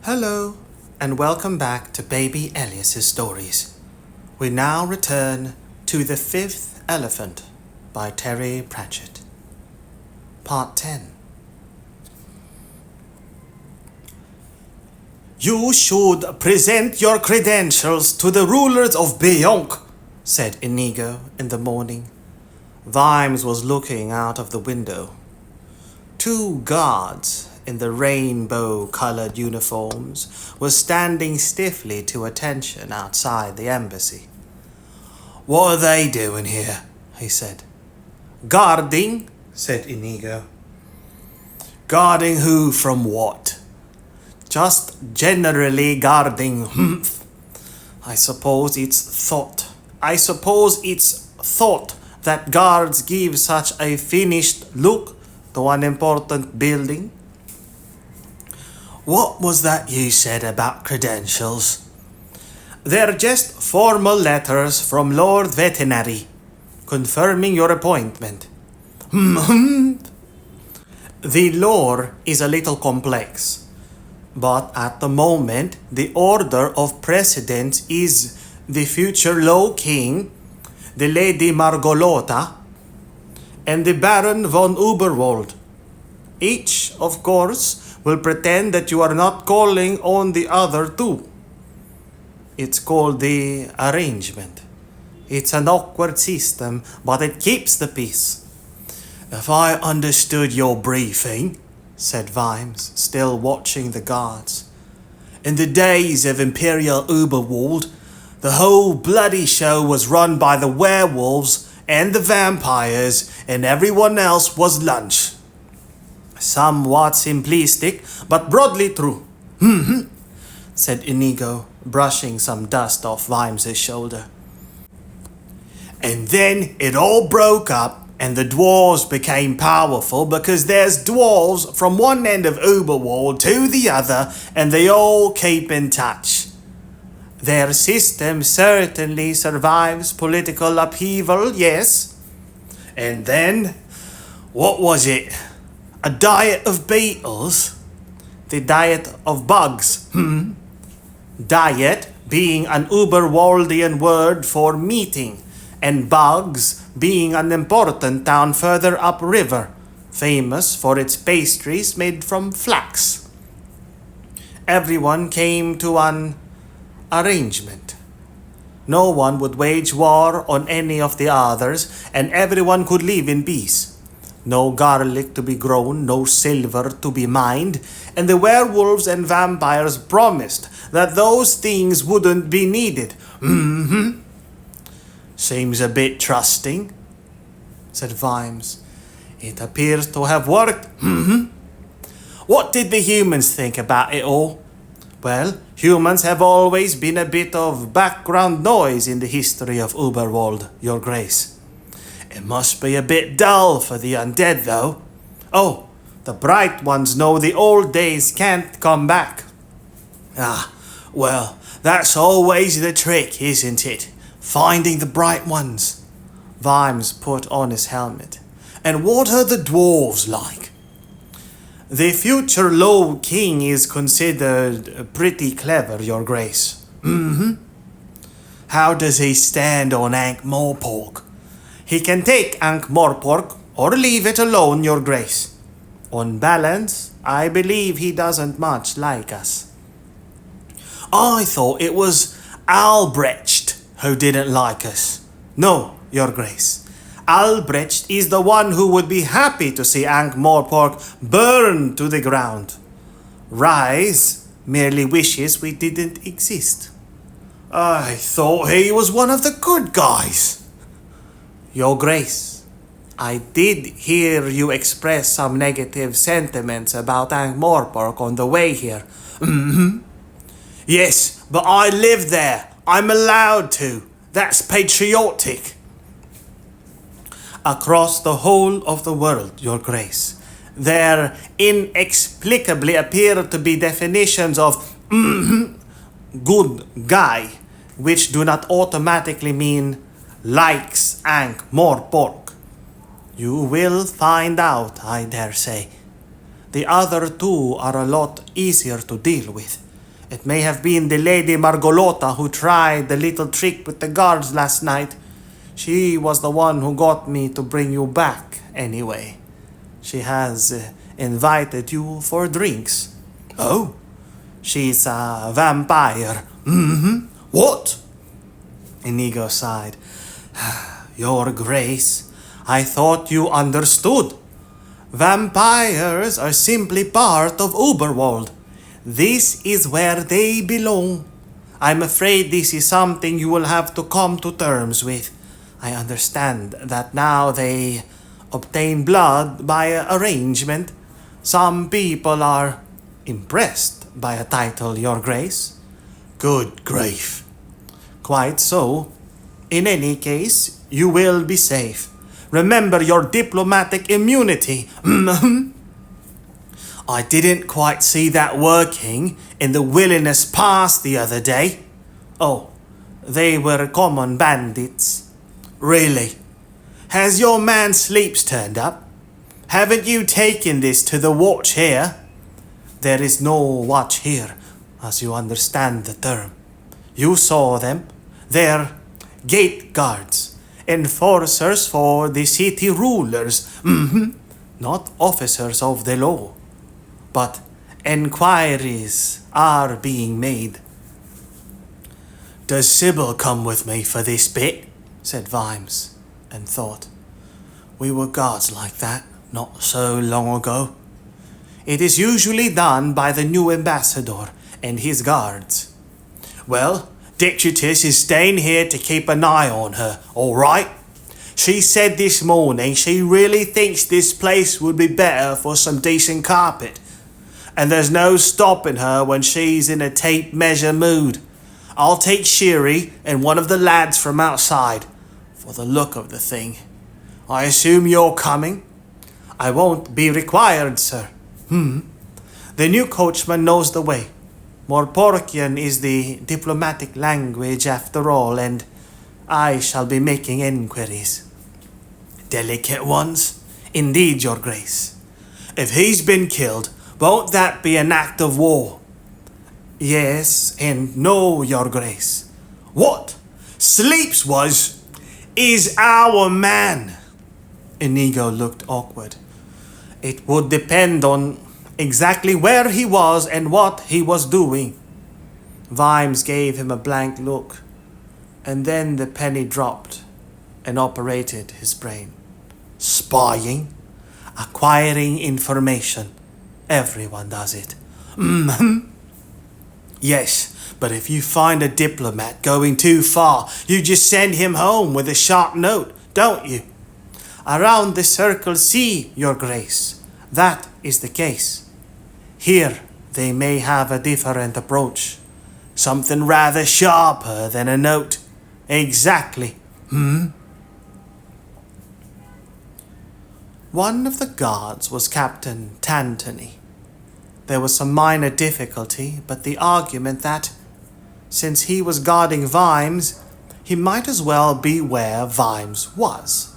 Hello, and welcome back to Baby Elias's stories. We now return to The Fifth Elephant by Terry Pratchett. Part 10. You should present your credentials to the rulers of Beyonk, said Inigo in the morning. Vimes was looking out of the window. Two guards in the rainbow-colored uniforms were standing stiffly to attention outside the embassy. What are they doing here? He said. Guarding, said Inigo. Guarding who from what? Just generally guarding humph. I suppose it's thought that guards give such a finished look to an important building. What was that you said about credentials? They're just formal letters from Lord Veterinary, confirming your appointment. The lore is a little complex, but at the moment the order of precedence is the future Low King, the Lady Margolota, and the Baron von Uberwald. Each, of course, will pretend that you are not calling on the other two. It's called the arrangement. It's an awkward system, but it keeps the peace. If I understood your briefing, said Vimes, still watching the guards, in the days of Imperial Uberwald, the whole bloody show was run by the werewolves and the vampires, and everyone else was lunch. Somewhat simplistic, but broadly true. Said Inigo, brushing some dust off Vimes's shoulder. And then it all broke up, and the dwarves became powerful because there's dwarves from one end of Uberwald to the other, and they all keep in touch. Their system certainly survives political upheaval, yes. And then, what was it? A diet of beetles? The diet of bugs, Diet being an Uberwaldian word for meeting, and bugs being an important town further upriver, famous for its pastries made from flax. Everyone came to an arrangement. No one would wage war on any of the others, and everyone could live in peace. No garlic to be grown, no silver to be mined, and the werewolves and vampires promised that those things wouldn't be needed. Seems a bit trusting, said Vimes. It appears to have worked. What did the humans think about it all? Well, humans have always been a bit of background noise in the history of Uberwald, Your Grace. It must be a bit dull for the undead, though. Oh, the bright ones know the old days can't come back. Well, that's always the trick, isn't it? Finding the bright ones. Vimes put on his helmet. And what are the dwarves like? The future Low King is considered pretty clever, Your Grace. How does he stand on Ankh-Morpork? He can take Ankh-Morpork or leave it alone, Your Grace. On balance, I believe he doesn't much like us. I thought it was Albrecht who didn't like us. No, Your Grace. Albrecht is the one who would be happy to see Ankh-Morpork burn to the ground. Rise merely wishes we didn't exist. I thought he was one of the good guys. Your Grace, I did hear you express some negative sentiments about Ankh-Morpork on the way here. Yes, but I live there. I'm allowed to. That's patriotic. Across the whole of the world, Your Grace, there inexplicably appear to be definitions of good guy, which do not automatically mean likes Ankh-Morpork. You will find out, I dare say. The other two are a lot easier to deal with. It may have been the Lady Margolota who tried the little trick with the guards last night. She was the one who got me to bring you back, anyway. She has invited you for drinks. Oh? She's a vampire. Mm-hmm. What? Inigo sighed. Your Grace, I thought you understood. Vampires are simply part of Uberwald. This is where they belong. I'm afraid this is something you will have to come to terms with. I understand that now they obtain blood by arrangement. Some people are impressed by a title, Your Grace. Good grief. Quite so. In any case, you will be safe. Remember your diplomatic immunity. I didn't quite see that working in the Wilderness Pass the other day. Oh, they were common bandits. Really? Has your man Sleeps turned up? Haven't you taken this to the watch here? There is no watch here, as you understand the term. You saw them. They're gate guards, enforcers for the city rulers. Not officers of the law. But enquiries are being made. Does Sybil come with me for this bit? Said Vimes, and thought. We were guards like that not so long ago. It is usually done by the new ambassador and his guards. Well, Detritus is staying here to keep an eye on her, all right? She said this morning she really thinks this place would be better for some decent carpet. And there's no stopping her when she's in a tape measure mood. I'll take Sherry and one of the lads from outside, for the look of the thing. I assume you're coming? I won't be required, sir. The new coachman knows the way. Morporkian is the diplomatic language after all, and I shall be making enquiries. Delicate ones? Indeed, Your Grace. If he's been killed, won't that be an act of war? Yes and no, Your Grace. What? Sleeps is our man. Inigo looked awkward. It would depend on exactly where he was and what he was doing. Vimes gave him a blank look, and then the penny dropped and operated his brain. Spying? Acquiring information. Everyone does it. Yes, but if you find a diplomat going too far, you just send him home with a sharp note, don't you? Around the Circle C, Your Grace. That is the case. Here, they may have a different approach. Something rather sharper than a note. Exactly. One of the guards was Captain Tantony. There was some minor difficulty, but the argument that, since he was guarding Vimes, he might as well be where Vimes was,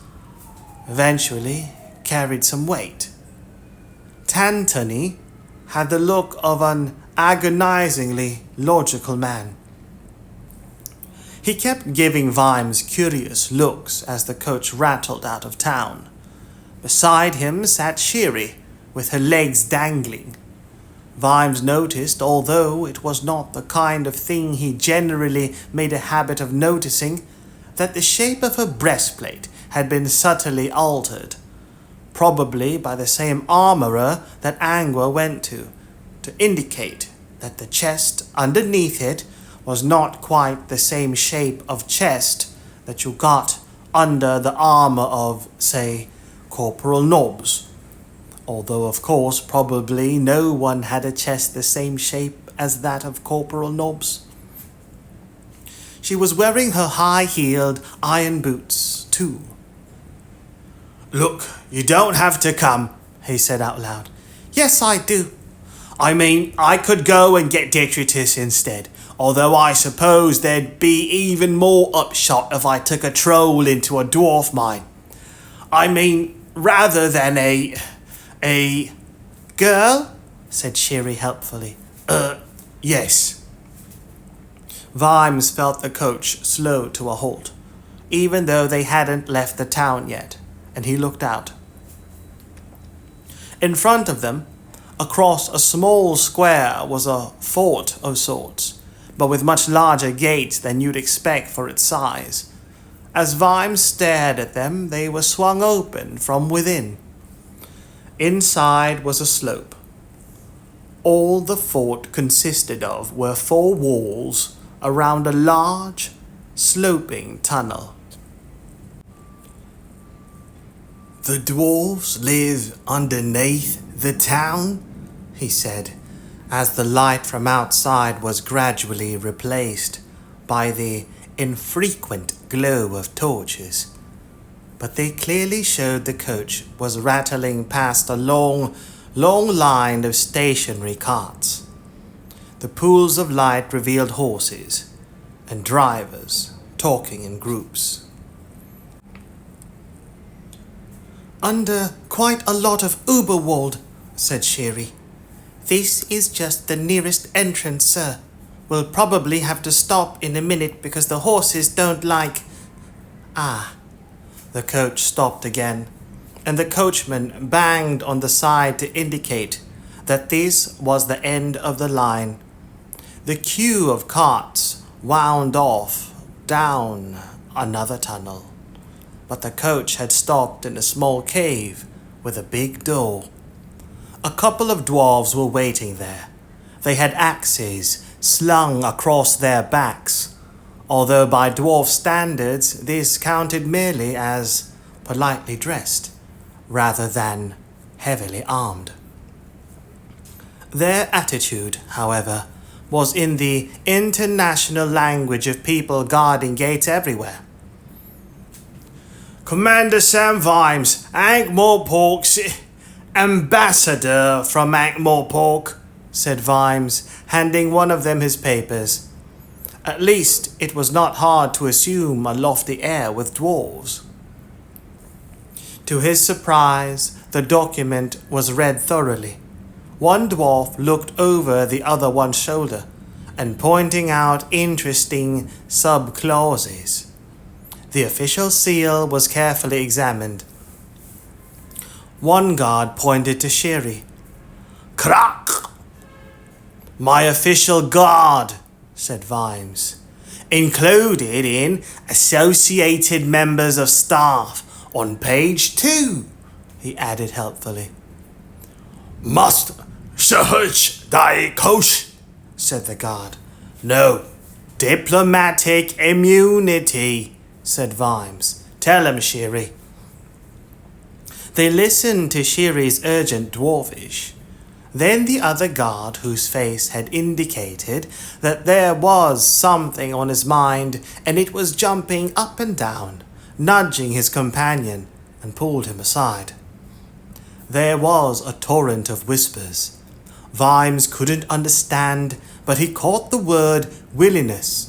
eventually carried some weight. Tantony had the look of an agonizingly logical man. He kept giving Vimes curious looks as the coach rattled out of town. Beside him sat Sherry, with her legs dangling. Vimes noticed, although it was not the kind of thing he generally made a habit of noticing, that the shape of her breastplate had been subtly altered, probably by the same armorer that Angua went to indicate that the chest underneath it was not quite the same shape of chest that you got under the armor of, say, Corporal Nobbs. Although, of course, probably no one had a chest the same shape as that of Corporal Nobbs. She was wearing her high-heeled iron boots, too. Look, you don't have to come, he said out loud. Yes, I do. I mean, I could go and get Detritus instead, although I suppose there'd be even more upshot if I took a troll into a dwarf mine. I mean, rather than a... Girl? Said Sherry helpfully. Yes. Vimes felt the coach slow to a halt, even though they hadn't left the town yet, and he looked out. In front of them, across a small square, was a fort of sorts, but with much larger gates than you'd expect for its size. As Vimes stared at them, they were swung open from within. Inside was a slope. All the fort consisted of were 4 walls around a large, sloping tunnel. "The dwarves live underneath the town?" he said, as the light from outside was gradually replaced by the infrequent glow of torches. But they clearly showed the coach was rattling past a long line of stationary carts. The pools of light revealed horses and drivers talking in groups. "Under quite a lot of Uberwald," said Sherry. "This is just the nearest entrance, sir. We'll probably have to stop in a minute because the horses don't like..." The coach stopped again, and the coachman banged on the side to indicate that this was the end of the line. The queue of carts wound off down another tunnel, but the coach had stopped in a small cave with a big door. A couple of dwarves were waiting there. They had axes slung across their backs, although by dwarf standards this counted merely as politely dressed, rather than heavily armed. Their attitude, however, was in the international language of people guarding gates everywhere. "Commander Sam Vimes, Ankh-Morpork's ambassador from Ankh-Morpork," said Vimes, handing one of them his papers. At least it was not hard to assume a lofty air with dwarves. To his surprise, the document was read thoroughly. One dwarf looked over the other one's shoulder and pointing out interesting sub-clauses. The official seal was carefully examined. One guard pointed to Sherry. "Crack! My official guard," said Vimes. "Included in associated members of staff on page 2, he added helpfully. "Must search thy coach," said the guard. "No, diplomatic immunity," said Vimes. "Tell him, Sherry." They listened to Sherry's urgent dwarfish. Then the other guard, whose face had indicated that there was something on his mind and it was jumping up and down, nudging his companion, and pulled him aside. There was a torrent of whispers. Vimes couldn't understand, but he caught the word willingness,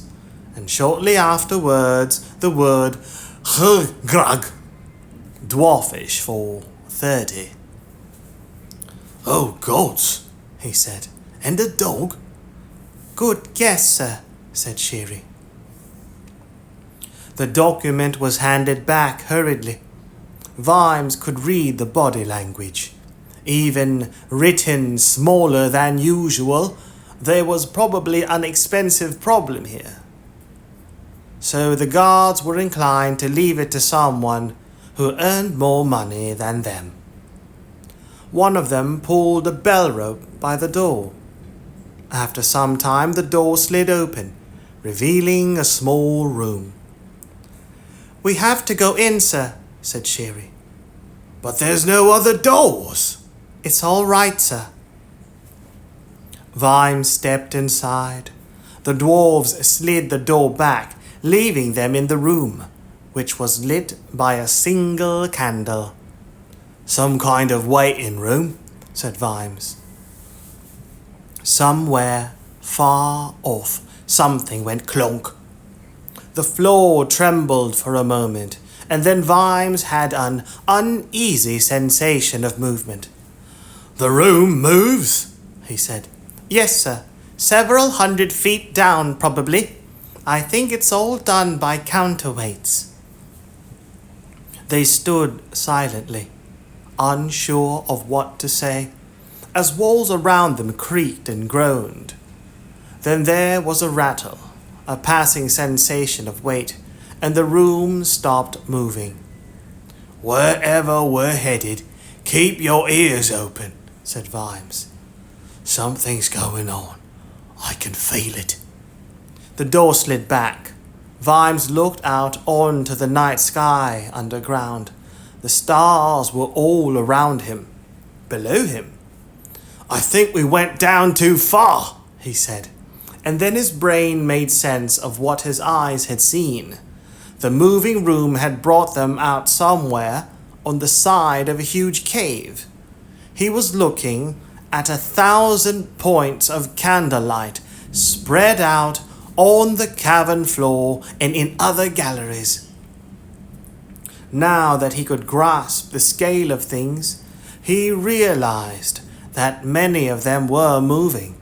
and shortly afterwards the word grug, dwarfish for 30. "Oh, gods," he said. "And a dog?" "Good guess, sir," said Sherry. The document was handed back hurriedly. Vimes could read the body language. Even written smaller than usual, there was probably an expensive problem here. So the guards were inclined to leave it to someone who earned more money than them. One of them pulled a bell rope by the door. After some time, the door slid open, revealing a small room. "We have to go in, sir," said Sherry. "But there's no other doors." "It's all right, sir." Vimes stepped inside. The dwarves slid the door back, leaving them in the room, which was lit by a single candle. "Some kind of waiting room," said Vimes. Somewhere far off, something went clonk. The floor trembled for a moment, and then Vimes had an uneasy sensation of movement. "The room moves," he said. "Yes, sir. Several 100 feet down, probably. I think it's all done by counterweights. They stood silently, unsure of what to say, as walls around them creaked and groaned. Then there was a rattle, a passing sensation of weight, and the room stopped moving. Wherever we're headed, keep your ears open, said Vimes. Something's going on. I can feel it. The door slid back. Vimes looked out onto the night sky underground. The stars were all around him, below him. I think we went down too far, he said, and then his brain made sense of what his eyes had seen. The moving room had brought them out somewhere on the side of a huge cave. He was looking at 1,000 points of candlelight spread out on the cavern floor and in other galleries. Now that he could grasp the scale of things, he realized that many of them were moving.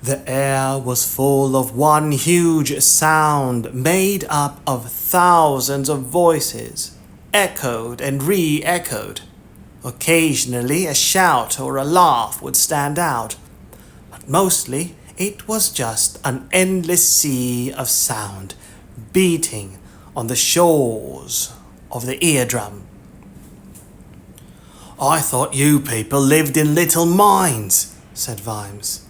The air was full of one huge sound made up of thousands of voices, echoed and re-echoed. Occasionally a shout or a laugh would stand out, but mostly it was just an endless sea of sound beating on the shores of the eardrum. I thought you people lived in little mines, said Vimes.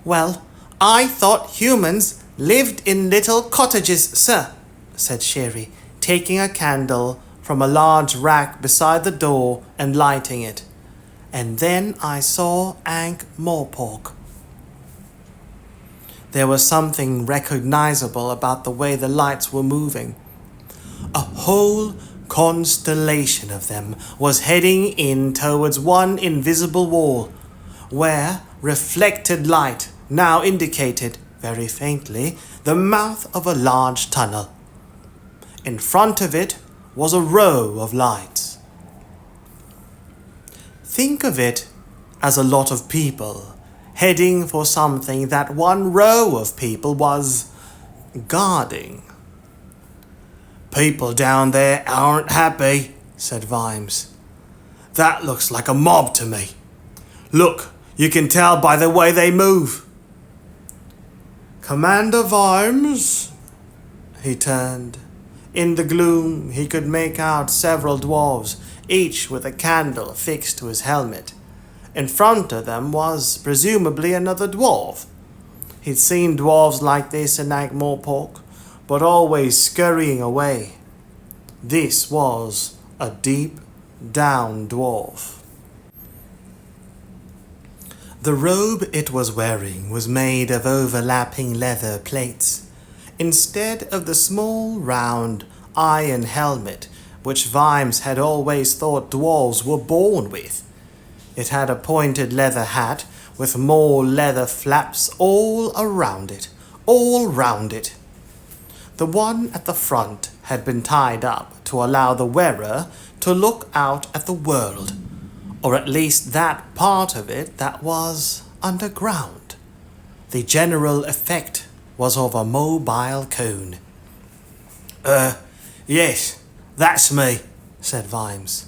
Well, I thought humans lived in little cottages, sir, said Sherry, taking a candle from a large rack beside the door and lighting it. And then I saw Ankh-Morpork. There was something recognizable about the way the lights were moving. A whole constellation of them was heading in towards one invisible wall, where reflected light now indicated, very faintly, the mouth of a large tunnel. In front of it was a row of lights. Think of it as a lot of people heading for something that one row of people was guarding. People down there aren't happy, said Vimes. That looks like a mob to me. Look, you can tell by the way they move. Commander Vimes? He turned. In the gloom, he could make out several dwarves, each with a candle fixed to his helmet. In front of them was presumably another dwarf. He'd seen dwarves like this in Ankh-Morpork, but always scurrying away. This was a deep-down dwarf. The robe it was wearing was made of overlapping leather plates, instead of the small, round, iron helmet which Vimes had always thought dwarves were born with. It had a pointed leather hat with more leather flaps all around it, all round it. The one at the front had been tied up to allow the wearer to look out at the world, or at least that part of it that was underground. The general effect was of a mobile cone. Yes, that's me, said Vimes.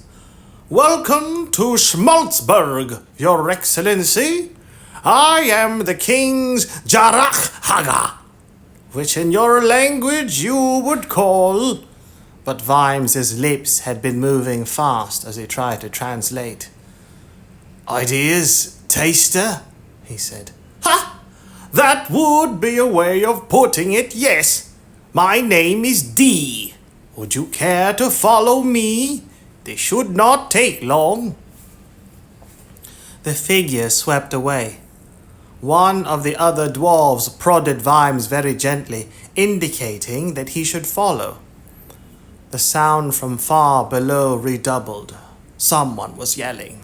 Welcome to Schmaltzberg, Your Excellency. I am the King's Jarach Haga, which in your language you would call... But Vimes's lips had been moving fast as he tried to translate. Ideas, taster, he said. Ha! That would be a way of putting it, yes. My name is D. Would you care to follow me? This should not take long. The figure swept away. One of the other dwarves prodded Vimes very gently, indicating that he should follow. The sound from far below redoubled. Someone was yelling.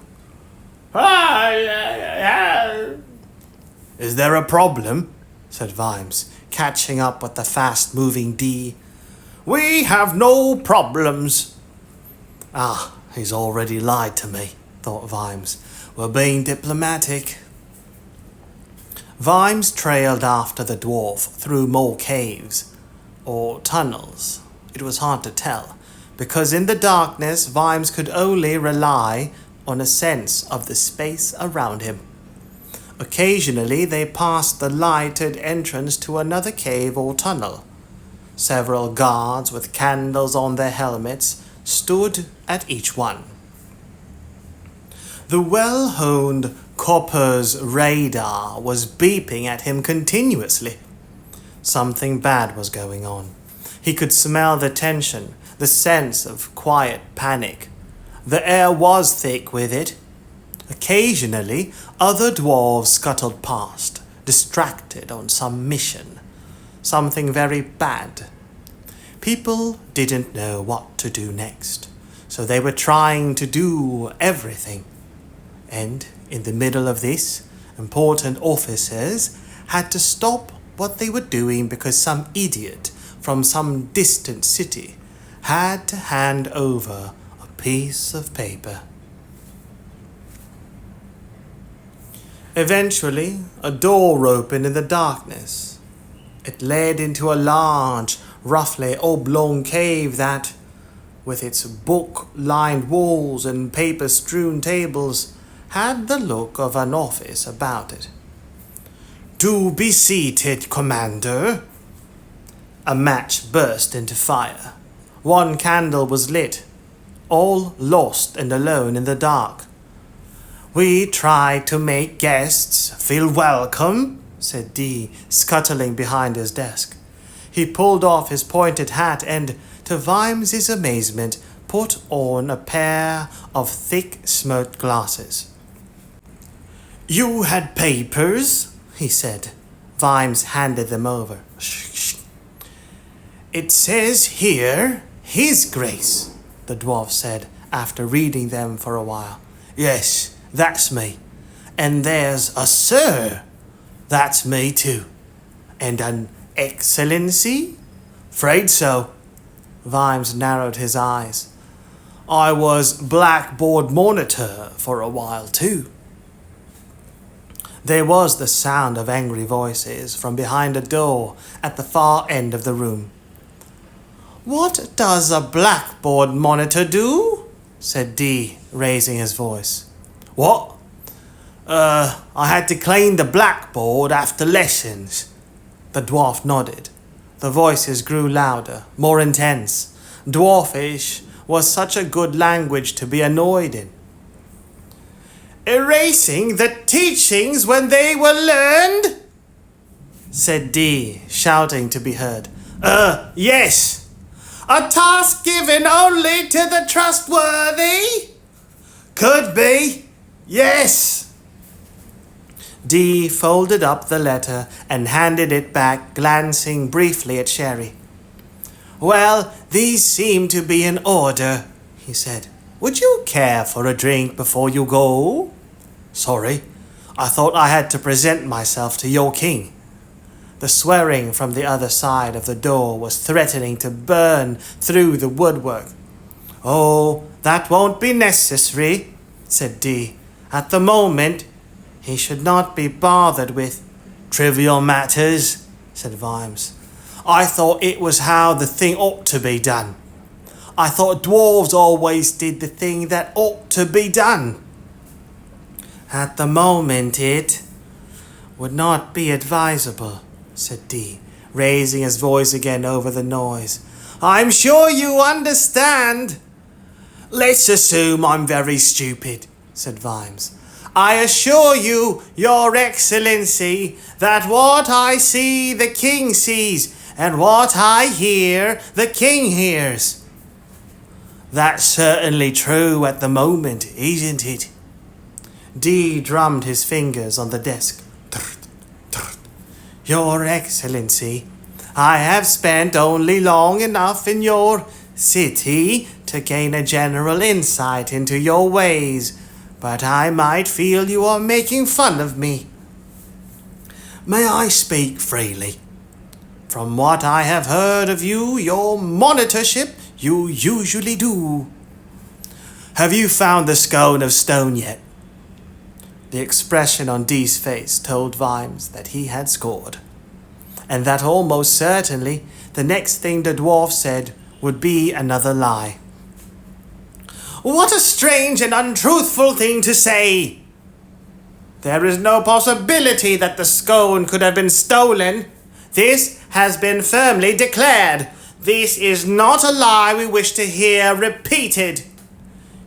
Is there a problem? Said Vimes, catching up with the fast-moving D. We have no problems. Ah, he's already lied to me, thought Vimes. We're being diplomatic. Vimes trailed after the dwarf through more caves, or tunnels. It was hard to tell, because in the darkness Vimes could only rely on a sense of the space around him. Occasionally they passed the lighted entrance to another cave or tunnel. Several guards with candles on their helmets stood at each one. The well-honed copper's radar was beeping at him continuously. Something bad was going on. He could smell the tension, the sense of quiet panic. The air was thick with it. Occasionally, other dwarves scuttled past, distracted on some mission. Something very bad. People didn't know what to do next, so they were trying to do everything. And in the middle of this, important officers had to stop what they were doing because some idiot from some distant city had to hand over a piece of paper. Eventually, a door opened in the darkness. It led into a large, roughly oblong cave that, with its book-lined walls and paper-strewn tables, had the look of an office about it. "Do be seated, Commander." A match burst into fire. One candle was lit, all lost and alone in the dark. "We try to make guests feel welcome," said Dee, scuttling behind his desk. He pulled off his pointed hat and, to Vimes's amazement, put on a pair of thick smoked glasses. "You had papers?" he said. Vimes handed them over. "Shh. It says here, His Grace," the dwarf said, after reading them for a while. "Yes, that's me. And there's a Sir. That's me too. And an Excellency? Afraid so." Vimes narrowed his eyes. "I was blackboard monitor for a while too." There was the sound of angry voices from behind a door at the far end of the room. "What does a blackboard monitor do?" said Dee, raising his voice. "What? I had to clean the blackboard after lessons." The dwarf nodded. The voices grew louder, more intense. Dwarfish was such a good language to be annoyed in. "Erasing the teachings when they were learned?" said Dee, shouting to be heard. Yes. A task given only to the trustworthy?" "Could be. Yes." Dee folded up the letter and handed it back, glancing briefly at Sherry. "Well, these seem to be in order," he said. "Would you care for a drink before you go?" "Sorry, I thought I had to present myself to your king." The swearing from the other side of the door was threatening to burn through the woodwork. "Oh, that won't be necessary," said Dee. "At the moment, he should not be bothered with trivial matters," said Vimes. "I thought it was how the thing ought to be done. I thought dwarves always did the thing that ought to be done." "At the moment, it would not be advisable," said Dee, raising his voice again over the noise. "I'm sure you understand." "Let's assume I'm very stupid," said Vimes. "I assure you, Your Excellency, that what I see the king sees, and what I hear the king hears." "That's certainly true at the moment, isn't it?" Dee drummed his fingers on the desk. "Your Excellency, I have spent only long enough in your city to gain a general insight into your ways, but I might feel you are making fun of me." "May I speak freely?" "From what I have heard of you, your monitorship, you usually do." "Have you found the scone of stone yet?" The expression on Dee's face told Vimes that he had scored, and that almost certainly the next thing the dwarf said would be another lie. What a strange and untruthful thing to say! There is no possibility that the scone could have been stolen. This has been firmly declared. This is not a lie we wish to hear repeated.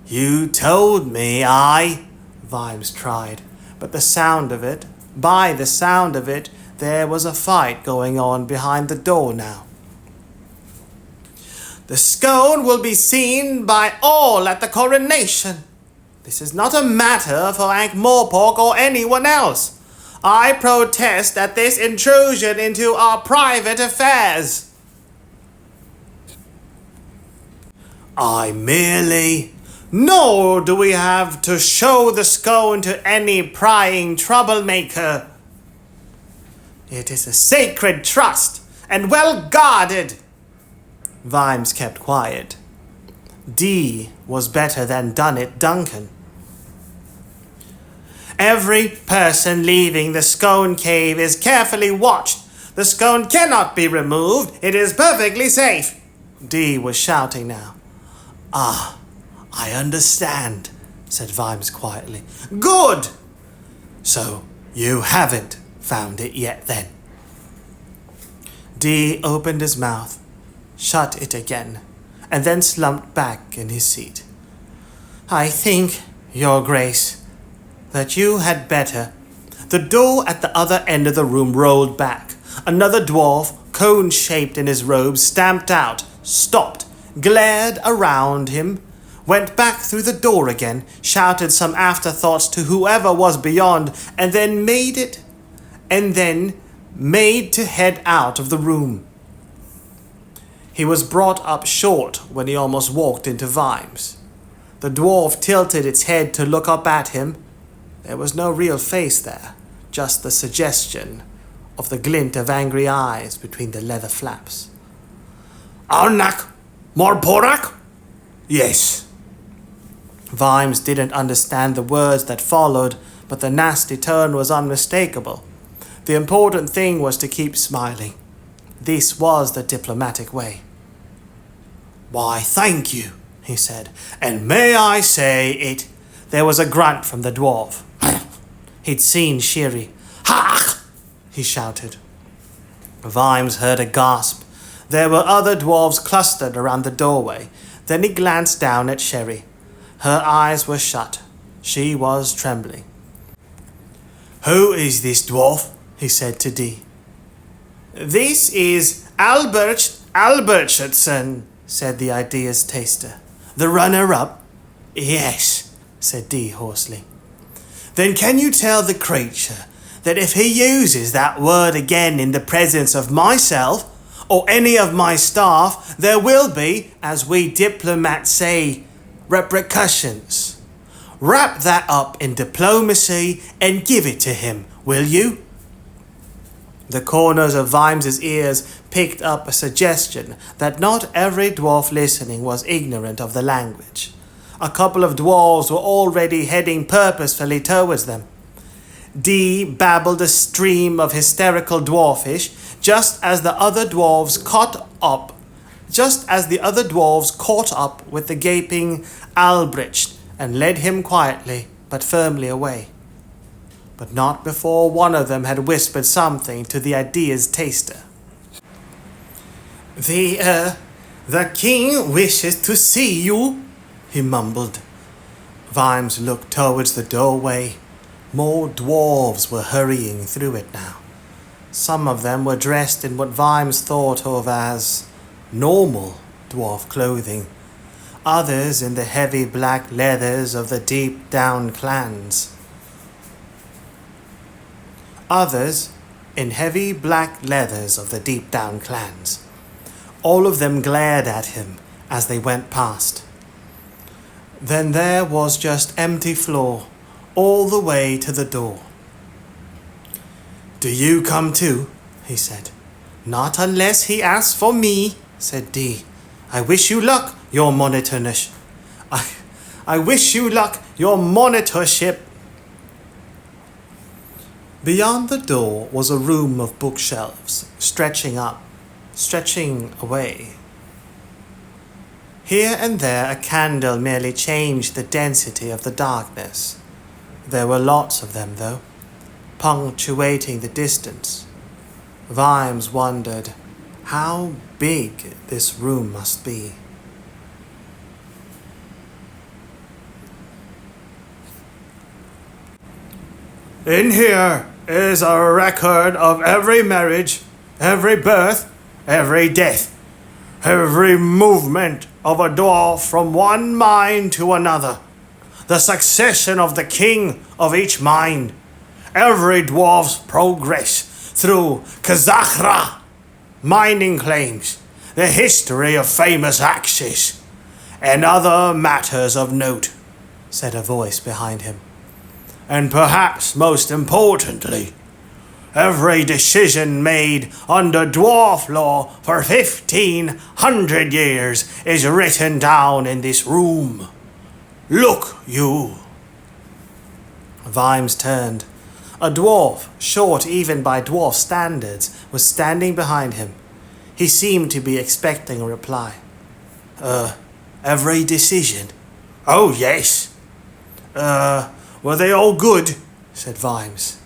You told me Vimes tried, but by the sound of it, there was a fight going on behind the door now. The scone will be seen by all at the coronation. This is not a matter for Ankh-Morpork or anyone else. I protest at this intrusion into our private affairs. Nor do we have to show the scone to any prying troublemaker. It is a sacred trust and well guarded. Vimes kept quiet. Dee was better than Dunnit Duncan. Every person leaving the scone cave is carefully watched. The scone cannot be removed. It is perfectly safe. Dee was shouting now. I understand, said Vimes quietly. Good! So you haven't found it yet then? Dee opened his mouth, shut it again, and then slumped back in his seat. I think, Your Grace, that you had better. The door at the other end of the room rolled back. Another dwarf, cone-shaped in his robes, stamped out, stopped, glared around him, went back through the door again, shouted some afterthoughts to whoever was beyond, and then made to head out of the room. He was brought up short when he almost walked into Vimes. The dwarf tilted its head to look up at him. There was no real face there, just the suggestion of the glint of angry eyes between the leather flaps. Arnak Morpork? Yes. Vimes didn't understand the words that followed, but the nasty tone was unmistakable. The important thing was to keep smiling. This was the diplomatic way. Why, thank you, he said, and may I say it? There was a grunt from the dwarf. He'd seen Sherry. Ha! He shouted. Vimes heard a gasp. There were other dwarves clustered around the doorway. Then he glanced down at Sherry. Her eyes were shut. She was trembling. Who is this dwarf? He said to Dee. This is Albertson, said the idea's taster. The runner-up? Yes, said Dee hoarsely. Then can you tell the creature that if he uses that word again in the presence of myself or any of my staff, there will be, as we diplomats say, repercussions? Wrap that up in diplomacy and give it to him, will you? The corners of Vimes's ears picked up a suggestion that not every dwarf listening was ignorant of the language. A couple of dwarves were already heading purposefully towards them. Dee babbled a stream of hysterical dwarfish just as the other dwarves caught up with the gaping Albrecht and led him quietly but firmly away. But not before one of them had whispered something to the idea's taster. The king wishes to see you, he mumbled. Vimes looked towards the doorway. More dwarves were hurrying through it now. Some of them were dressed in what Vimes thought of as normal dwarf clothing. Others in the heavy black leathers of the deep-down clans. All of them glared at him as they went past. Then there was just empty floor all the way to the door. Do you come too? He said. Not unless he asks for me, said Dee. I wish you luck, your monitorship. Beyond the door was a room of bookshelves, stretching away. Here and there a candle merely changed the density of the darkness. There were lots of them, though, punctuating the distance. Vimes wondered how big this room must be. In here is a record of every marriage, every birth, every death, every movement of a dwarf from one mine to another, the succession of the king of each mine, every dwarf's progress through Kazakhra, mining claims, the history of famous axes, and other matters of note, said a voice behind him. And perhaps most importantly, every decision made under dwarf law for 1,500 years is written down in this room. Look, you. Vimes turned. A dwarf, short even by dwarf standards, was standing behind him. He seemed to be expecting a reply. Every decision? Oh, yes. Were they all good? Said Vimes.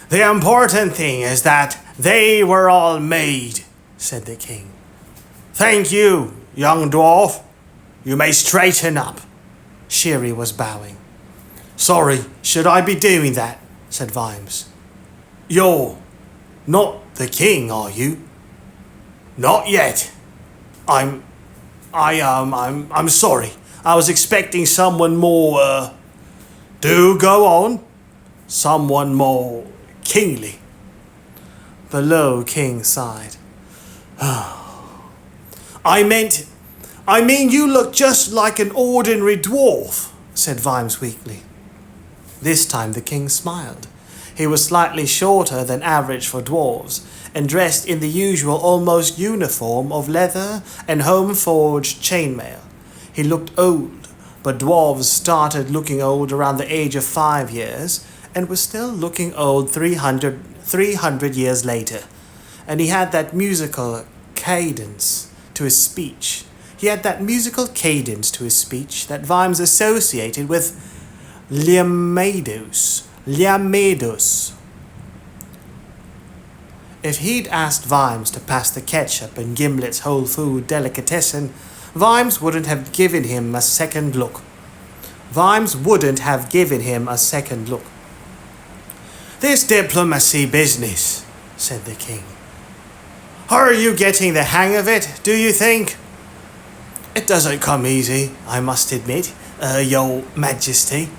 The important thing is that they were all made, said the king. Thank you, young dwarf. You may straighten up. Sherry was bowing. Sorry, should I be doing that? Said Vimes. You're not the king, are you? Not yet. I'm sorry. I was expecting someone more, do go on. Someone more kingly. The low king sighed. I mean you look just like an ordinary dwarf, said Vimes weakly. This time the king smiled. He was slightly shorter than average for dwarves, and dressed in the usual almost uniform of leather and home-forged chainmail. He looked old, but dwarves started looking old around the age of 5 years, and was still looking old 300 years later. And he had that musical cadence to his speech. That Vimes associated with Liamedos. If he'd asked Vimes to pass the ketchup and Gimlet's whole food delicatessen, Vimes wouldn't have given him a second look. This diplomacy business, said the king. Are you getting the hang of it, do you think? It doesn't come easy, I must admit, your majesty.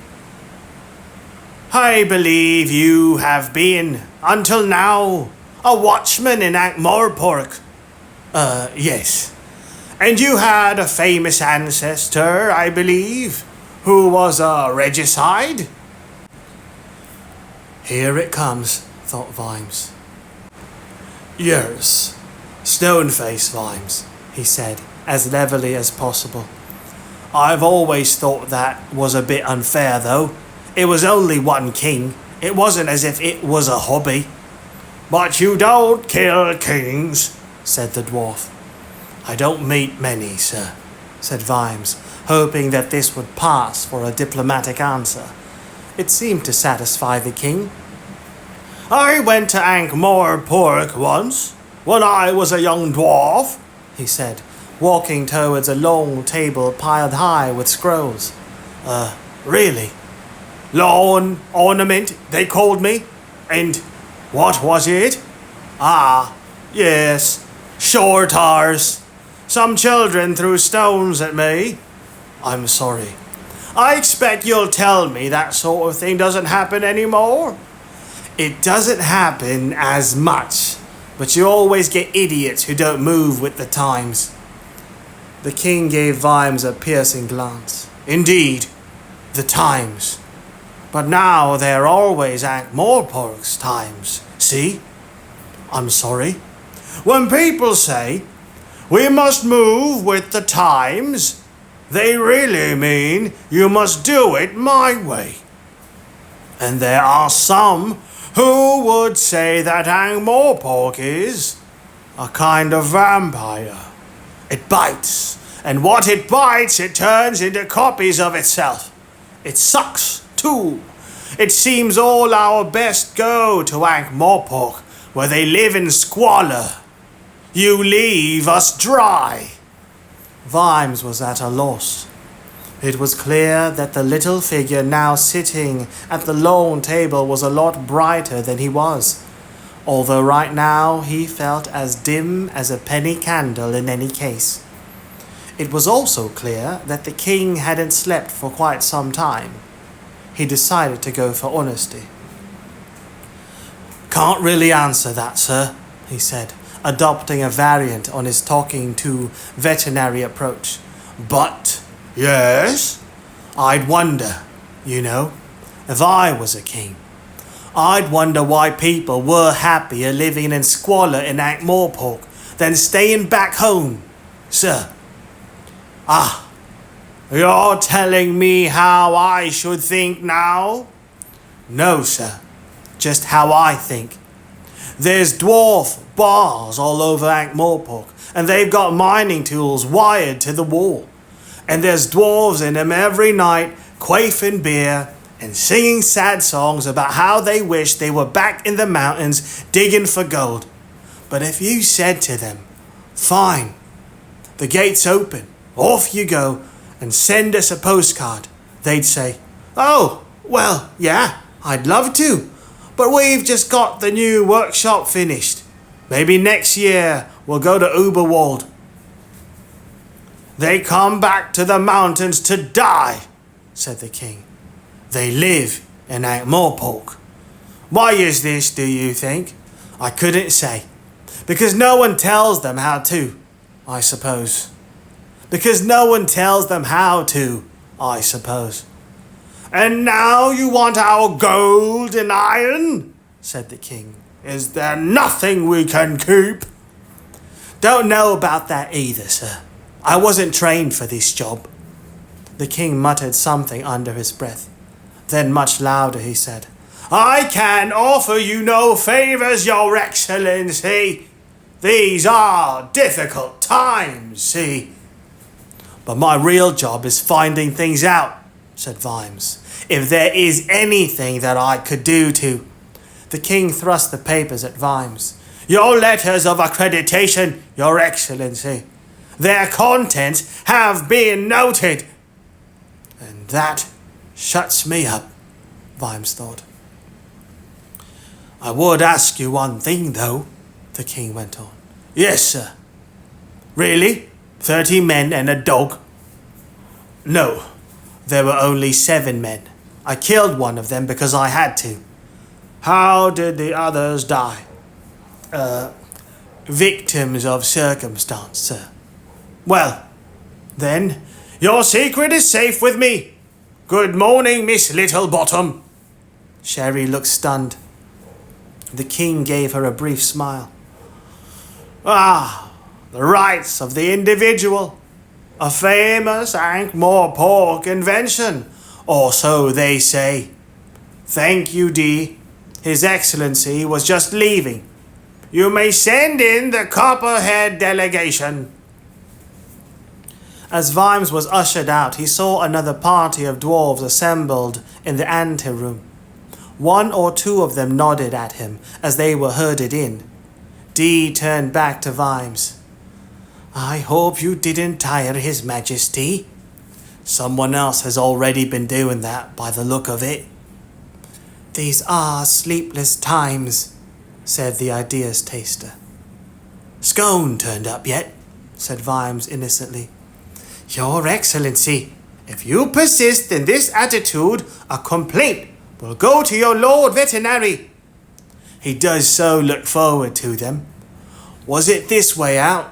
I believe you have been, until now, a watchman in Ankh-Morpork. Yes. And you had a famous ancestor, I believe, who was a regicide? Here it comes, thought Vimes. Yes, stone-faced Vimes, he said, as levelly as possible. I've always thought that was a bit unfair, though. It was only one king. It wasn't as if it was a hobby. But you don't kill kings, said the dwarf. I don't meet many, sir, said Vimes, hoping that this would pass for a diplomatic answer. It seemed to satisfy the king. I went to Ankh-Morpork once, when I was a young dwarf, he said, walking towards a long table piled high with scrolls. Really? Law and ornament, they called me. And what was it? Ah, yes, shortars. Some children threw stones at me. I'm sorry. I expect you'll tell me that sort of thing doesn't happen anymore. It doesn't happen as much, but you always get idiots who don't move with the times. The king gave Vimes a piercing glance. Indeed, the times. But now they're always Ankh-Morpork's times, see? I'm sorry. When people say, we must move with the times, they really mean you must do it my way. And there are some Who would say that Angmorpork is a kind of vampire? It bites, and what it bites it turns into copies of itself. It sucks, too. It seems all our best go to Angmorpork, where they live in squalor. You leave us dry." Vimes was at a loss. It was clear that the little figure now sitting at the long table was a lot brighter than he was, although right now he felt as dim as a penny candle in any case. It was also clear that the king hadn't slept for quite some time. He decided to go for honesty. "Can't really answer that, sir," he said, adopting a variant on his talking to veterinary approach. "But, yes, I'd wonder, you know, if I was a king. I'd wonder why people were happier living in squalor in Ankh-Morpork than staying back home, sir." "Ah, you're telling me how I should think now?" "No, sir, just how I think. There's dwarf bars all over Ankh-Morpork, and they've got mining tools wired to the wall. And there's dwarves in them every night, quaffing beer and singing sad songs about how they wish they were back in the mountains digging for gold. But if you said to them, 'Fine, the gate's open, off you go, and send us a postcard,' they'd say, 'Oh, well, yeah, I'd love to, but we've just got the new workshop finished. Maybe next year we'll go to Uberwald.' They come back to the mountains to die," said the king. "They live in Ankh-Morpork. Why is this, do you think? I couldn't say. Because no one tells them how to, I suppose. Because no one tells them how to, I suppose." "And now you want our gold and iron?" said the king. "Is there nothing we can keep?" "Don't know about that either, sir. I wasn't trained for this job." The king muttered something under his breath. Then much louder he said, "I can offer you no favours, your excellency. These are difficult times, see." "But my real job is finding things out," said Vimes. "If there is anything that I could do to—" The king thrust the papers at Vimes. "Your letters of accreditation, your excellency. Their contents have been noted." "And that shuts me up," Vimes thought. "I would ask you one thing, though," the king went on. "Yes, sir." "Really? 30 men and a dog?" "No, there were only 7 men. I killed one of them because I had to." "How did the others die?" Victims of circumstance, sir." "Well, then, your secret is safe with me. Good morning, Miss Littlebottom." Sherry looked stunned. The king gave her a brief smile. "Ah, the rights of the individual. A famous Ankh-Morpork invention, or so they say. Thank you, Dee. His Excellency was just leaving. You may send in the Copperhead delegation." As Vimes was ushered out, he saw another party of dwarves assembled in the anteroom. 1 or 2 of them nodded at him as they were herded in. Dee turned back to Vimes. "I hope you didn't tire His Majesty. Someone else has already been doing that by the look of it." "These are sleepless times," said the ideas taster. "Scone turned up yet?" said Vimes innocently. "Your Excellency, if you persist in this attitude, a complaint will go to your Lord Veterinary." "He does so look forward to them. Was it this way out?"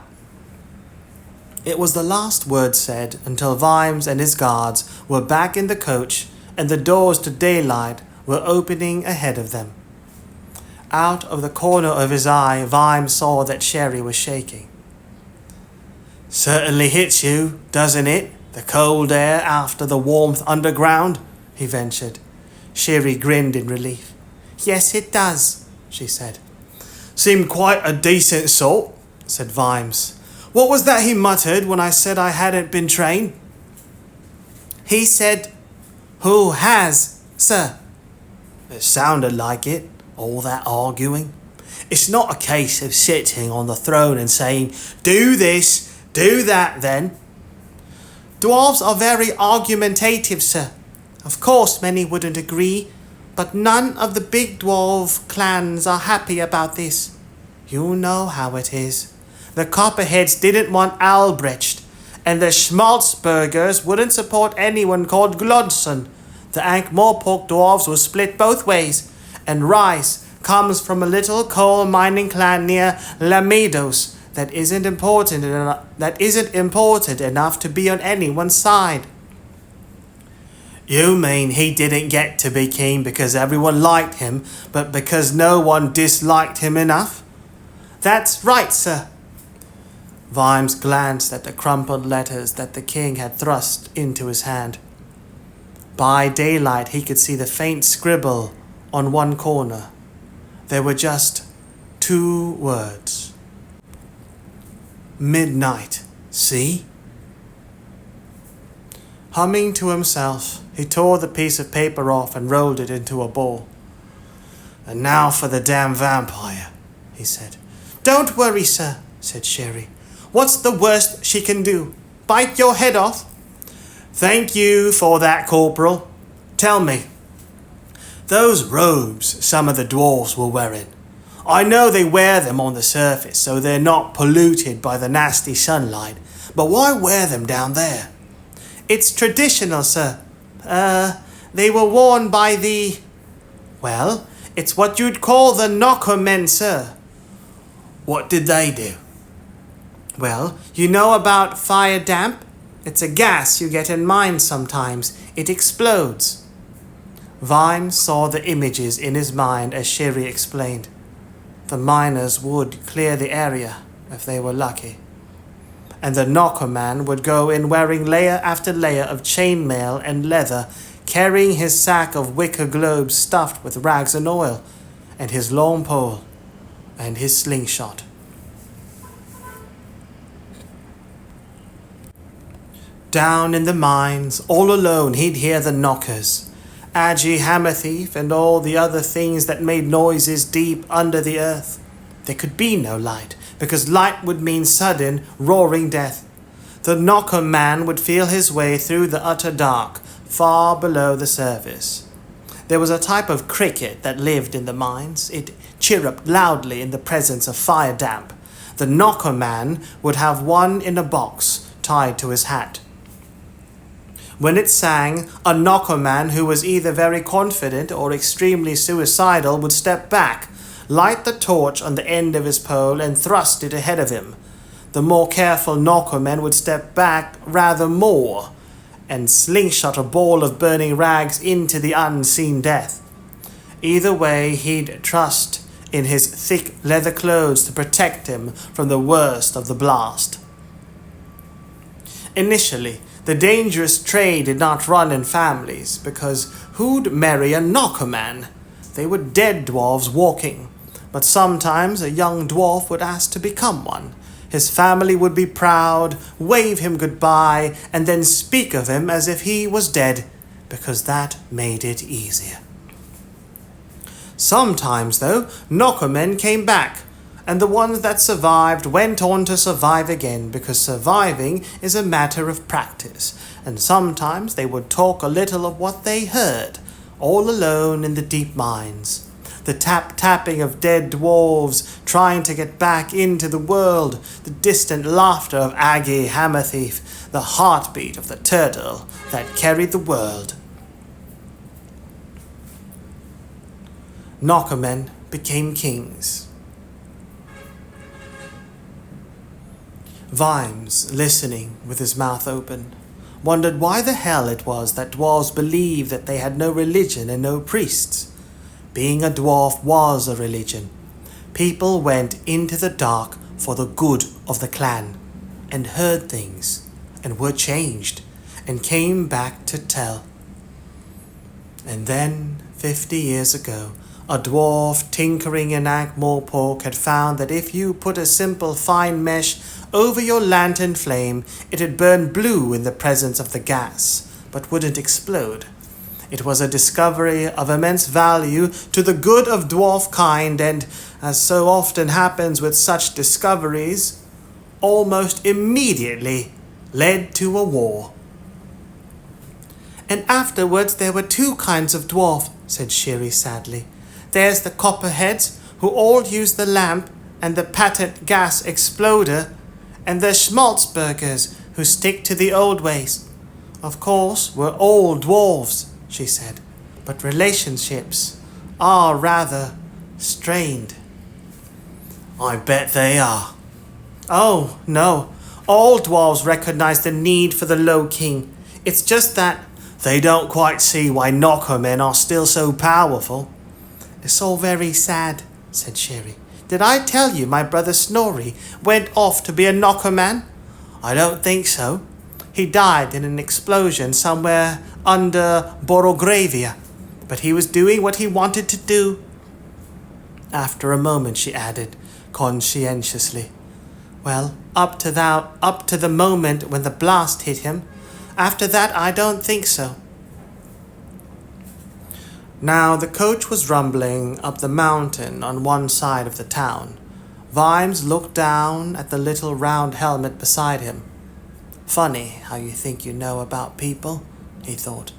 It was the last word said until Vimes and his guards were back in the coach and the doors to daylight were opening ahead of them. Out of the corner of his eye, Vimes saw that Sherry was shaking. "Certainly hits you, doesn't it? The cold air after the warmth underground," he ventured. Sherry grinned in relief. Yes, it does, she said. Seemed quite a decent sort, said Vimes. What was that he muttered when I said I hadn't been trained? He said, "Who has, sir?" It sounded like it, all that arguing. It's not a case of sitting on the throne and saying, do this, do that then. Dwarves are very argumentative, sir. Of course many wouldn't agree, but none of the big dwarf clans are happy about this. You know how it is. The Copperheads didn't want Albrecht, and the Schmaltzbergers wouldn't support anyone called Glodson. The Ankh-Morpork dwarves were split both ways, and Rice comes from a little coal mining clan near Lamidos that isn't important enough to be on anyone's side. You mean he didn't get to be king because everyone liked him, but because no one disliked him enough? That's right, sir. Vimes glanced at the crumpled letters that the king had thrust into his hand. By daylight he could see the faint scribble on one corner. There were just 2 words. Midnight, see? Humming to himself, he tore the piece of paper off and rolled it into a ball. And now for the damn vampire, he said. Don't worry, sir, said Sherry. What's the worst she can do? Bite your head off? Thank you for that, Corporal. Tell me, those robes some of the dwarves were wearing, I know they wear them on the surface so they're not polluted by the nasty sunlight, but why wear them down there? It's traditional, sir. They were worn by it's what you'd call the knocker men, sir. What did they do? Well, you know about fire damp? It's a gas you get in mines sometimes. It explodes. Vimes saw the images in his mind as Sherry explained. The miners would clear the area if they were lucky. And the knocker man would go in wearing layer after layer of chainmail and leather, carrying his sack of wicker globes stuffed with rags and oil, and his long pole, and his slingshot. Down in the mines, all alone, he'd hear the knockers, Agi Hammer Thief, and all the other things that made noises deep under the earth. There could be no light, because light would mean sudden, roaring death. The knocker man would feel his way through the utter dark, far below the surface. There was a type of cricket that lived in the mines. It chirruped loudly in the presence of fire damp. The knocker man would have one in a box tied to his hat. When it sang, a knocker man who was either very confident or extremely suicidal would step back, light the torch on the end of his pole and thrust it ahead of him. The more careful knocker man would step back rather more and slingshot a ball of burning rags into the unseen death. Either way, he'd trust in his thick leather clothes to protect him from the worst of the blast. Initially, the dangerous trade did not run in families, because who'd marry a knocker man? They were dead dwarves walking, but sometimes a young dwarf would ask to become one. His family would be proud, wave him goodbye, and then speak of him as if he was dead, because that made it easier. Sometimes, though, knocker men came back, and the ones that survived went on to survive again, because surviving is a matter of practice, and sometimes they would talk a little of what they heard, all alone in the deep mines. The tap-tapping of dead dwarves trying to get back into the world, the distant laughter of Agi Hammer Thief, the heartbeat of the turtle that carried the world. Knockermen became kings. Vimes, listening with his mouth open, wondered why the hell it was that dwarves believed that they had no religion and no priests. Being a dwarf was a religion. People went into the dark for the good of the clan, and heard things, and were changed, and came back to tell. And then, 50 years ago, A dwarf tinkering in Ankh-Morpork had found that if you put a simple fine mesh over your lantern flame, it'd burn blue in the presence of the gas, but wouldn't explode. It was a discovery of immense value to the good of dwarf kind, and, as so often happens with such discoveries, almost immediately led to a war. And afterwards there were two kinds of dwarf, said Sherry sadly. There's the copperheads, who all use the lamp and the patent gas exploder, and the schmaltzburgers, who stick to the old ways. Of course, we're all dwarves, she said, but relationships are rather strained. I bet they are. Oh, no. All dwarves recognize the need for the Low King. It's just that they don't quite see why knockermen are still so powerful. It's all very sad, said Sherry. Did I tell you my brother Snorri went off to be a knockerman? I don't think so. He died in an explosion somewhere under Borogravia, but he was doing what he wanted to do. After a moment she added, conscientiously, well, up to the moment when the blast hit him. After that, I don't think so. Now the coach was rumbling up the mountain on one side of the town. Vimes looked down at the little round helmet beside him. Funny how you think you know about people, he thought.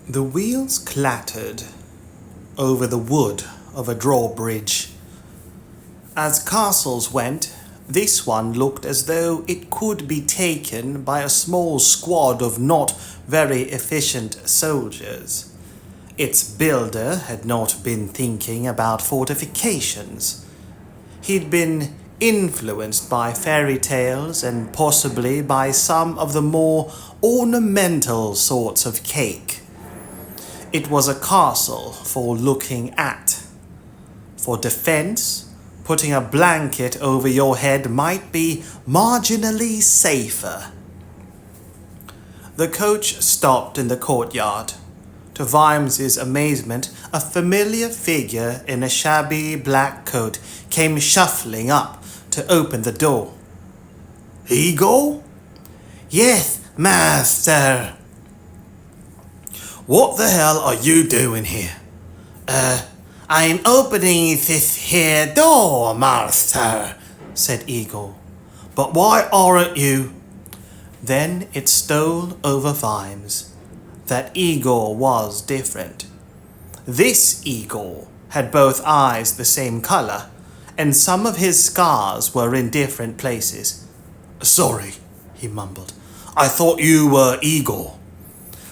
The wheels clattered over the wood of a drawbridge. As castles went, this one looked as though it could be taken by a small squad of not very efficient soldiers. Its builder had not been thinking about fortifications. He'd been influenced by fairy tales and possibly by some of the more ornamental sorts of cake. It was a castle for looking at. For defense, putting a blanket over your head might be marginally safer. The coach stopped in the courtyard. To Vimes's amazement, a familiar figure in a shabby black coat came shuffling up to open the door. Eagle? Yes, master. What the hell are you doing here? I'm opening this here door, master, said Eagle. But why aren't you? Then it stole over Vimes that Eagle was different. This Eagle had both eyes the same color, and some of his scars were in different places. Sorry, he mumbled. I thought you were Eagle.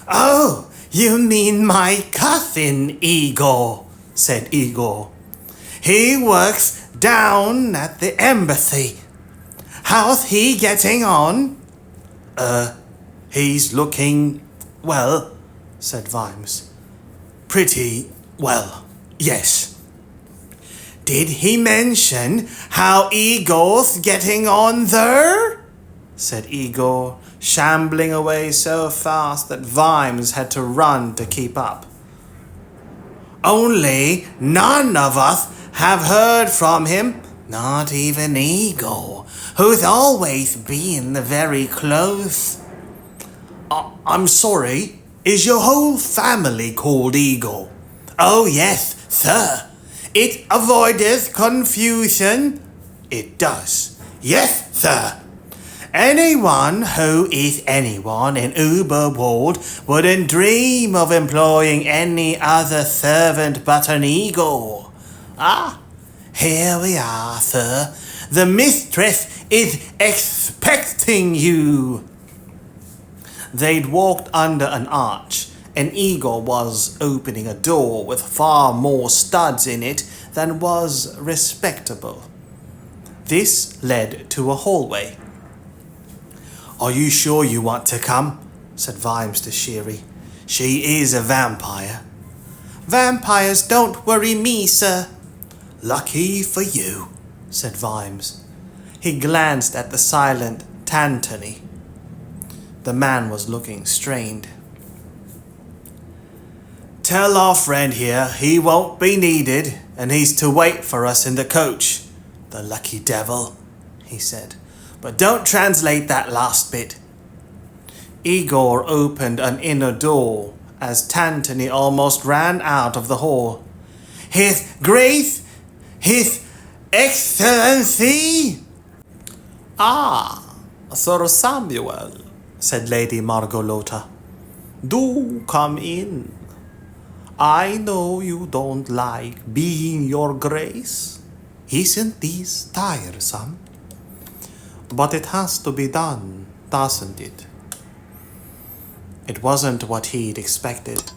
Oh, you mean my cousin Eagle, said Eagle. He works down at the embassy. How's he getting on? He's looking, well, said Vimes. Pretty well, yes. Did he mention how Eagle's getting on there? Said Eagle, shambling away so fast that Vimes had to run to keep up. Only none of us have heard from him, not even Eagle, who's always been very close. I'm sorry, is your whole family called Eagle? Oh yes, sir. It avoideth confusion. It does. Yes, sir. Anyone who is anyone in Uberwald wouldn't dream of employing any other servant but an eagle. Ah, here we are, sir. The mistress is expecting you. They'd walked under an arch. An eagle was opening a door with far more studs in it than was respectable. This led to a hallway. Are you sure you want to come? Said Vimes to Sherry. She is a vampire. Vampires don't worry me, sir. Lucky for you, said Vimes. He glanced at the silent Tantony. The man was looking strained. Tell our friend here he won't be needed and he's to wait for us in the coach. The lucky devil, he said. But don't translate that last bit. Igor opened an inner door as Tantony almost ran out of the hall. His Grace, His Excellency! Ah, Sir Samuel, said Lady Margolota. Do come in. I know you don't like being your grace. Isn't this tiresome? But it has to be done, doesn't it? It wasn't what he'd expected.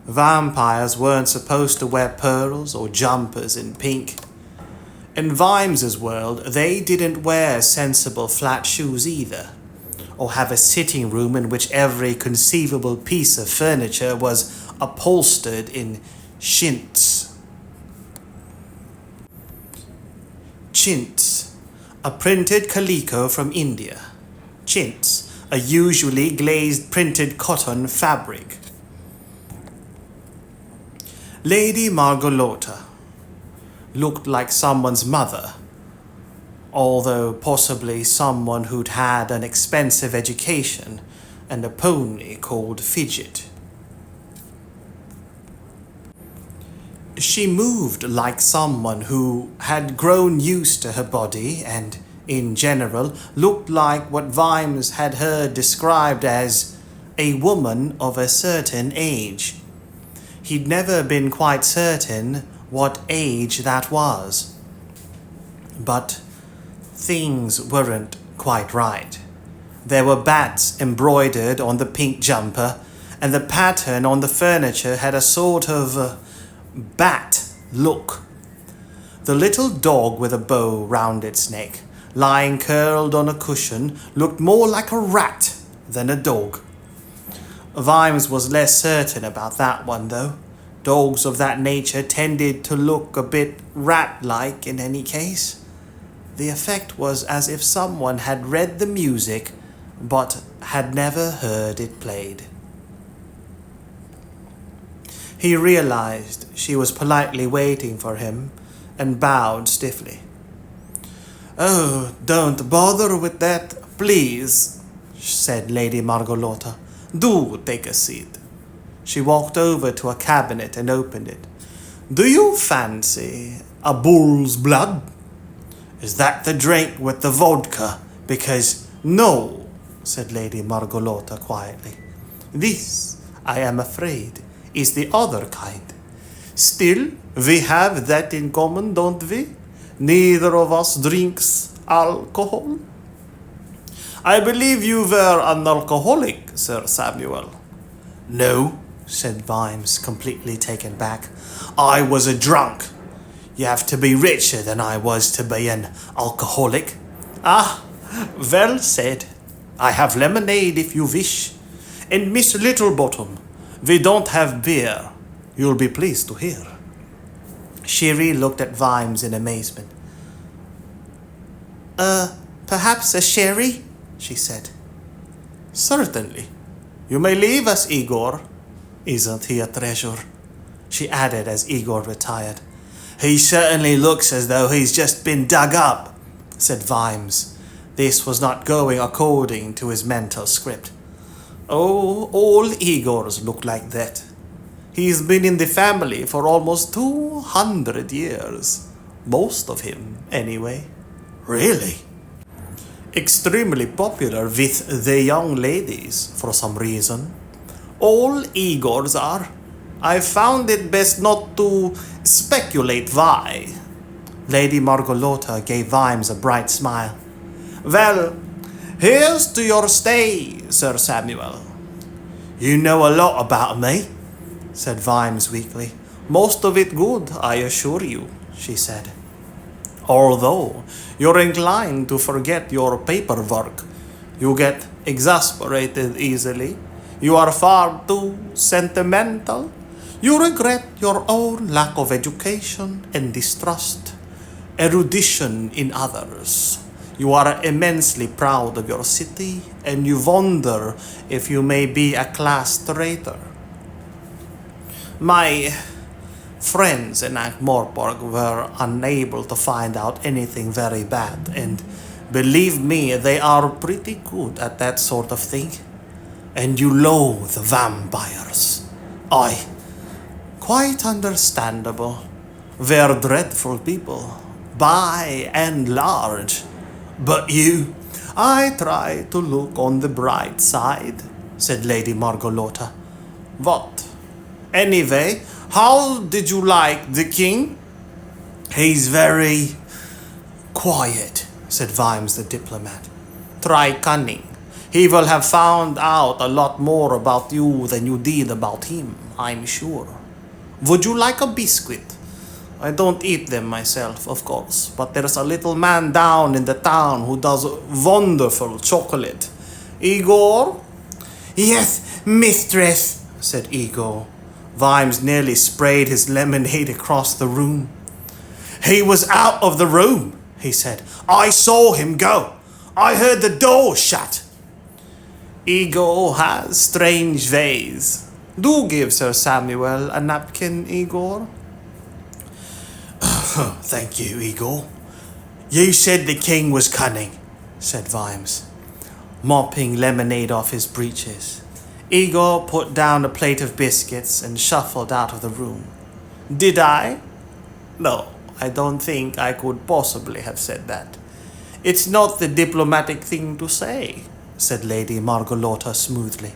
Vampires weren't supposed to wear pearls or jumpers in pink. In Vimes's world, they didn't wear sensible flat shoes either, or have a sitting room in which every conceivable piece of furniture was upholstered in chintz. Chintz, a printed calico from India. Chintz, a usually glazed printed cotton fabric. Lady Margolota looked like someone's mother, although possibly someone who'd had an expensive education and a pony called Fidget. She moved like someone who had grown used to her body and, in general, looked like what Vimes had heard described as a woman of a certain age. He'd never been quite certain what age that was. But things weren't quite right. There were bats embroidered on the pink jumper, and the pattern on the furniture had a sort of bat look. The little dog with a bow round its neck, lying curled on a cushion, looked more like a rat than a dog. Vimes was less certain about that one, though. Dogs of that nature tended to look a bit rat-like in any case. The effect was as if someone had read the music but had never heard it played. He realized she was politely waiting for him and bowed stiffly. "Oh, don't bother with that, please," said Lady Margolota. "Do take a seat." She walked over to a cabinet and opened it. "Do you fancy a bull's blood? Is that the drink with the vodka? Because no," said Lady Margolota quietly. "This, I am afraid, is the other kind. Still, we have that in common, don't we? Neither of us drinks alcohol." "I believe you were an alcoholic, Sir Samuel." "No," said Vimes, completely taken back. "I was a drunk. You have to be richer than I was to be an alcoholic." "Ah, well said. I have lemonade if you wish. And Miss Littlebottom, we don't have beer, you'll be pleased to hear." Sherry looked at Vimes in amazement. Perhaps a sherry?" she said. "Certainly. You may leave us, Igor. Isn't he a treasure?" she added as Igor retired. "He certainly looks as though he's just been dug up," said Vimes. This was not going according to his mental script. "Oh, all Igors look like that. He's been in the family for almost 200 years. Most of him, anyway." "Really?" "Extremely popular with the young ladies, for some reason. All Igors are. I found it best not to speculate why." Lady Margolota gave Vimes a bright smile. "Well, here's to your stay, Sir Samuel." "You know a lot about me," said Vimes weakly. "Most of it good, I assure you," she said. "Although you're inclined to forget your paperwork. You get exasperated easily. You are far too sentimental. You regret your own lack of education and distrust erudition in others. You are immensely proud of your city, and you wonder if you may be a class traitor." My friends in Ankh-Morpork were unable to find out anything very bad, and believe me, they are pretty good at that sort of thing. And you loathe vampires. Aye, quite understandable. They're dreadful people, by and large. But you, I try to look on the bright side, said Lady Margolotta. What? Anyway, how did you like the king? He's very quiet, said Vimes the diplomat. Try cunning. He will have found out a lot more about you than you did about him, I'm sure. Would you like a biscuit? I don't eat them myself, of course, but there's a little man down in the town who does wonderful chocolate. Igor? Yes, mistress, said Igor. Vimes nearly sprayed his lemonade across the room. He was out of the room, he said. I saw him go. I heard the door shut. Igor has strange ways. Do give Sir Samuel a napkin, Igor. Thank you, Igor. You said the king was cunning, said Vimes, mopping lemonade off his breeches. Igor put down a plate of biscuits and shuffled out of the room. Did I? No, I don't think I could possibly have said that. It's not the diplomatic thing to say, said Lady Margolotta smoothly.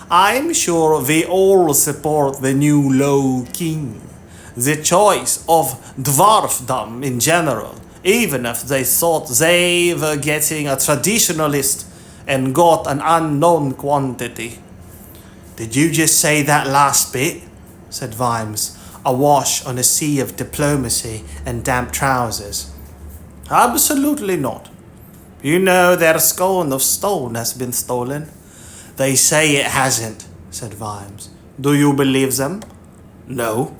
I'm sure we all support the new Low King. The choice of dwarfdom in general, even if they thought they were getting a traditionalist and got an unknown quantity. Did you just say that last bit? Said Vimes, awash on a sea of diplomacy and damp trousers. Absolutely not. You know their scone of stone has been stolen. They say it hasn't, said Vimes. Do you believe them? No.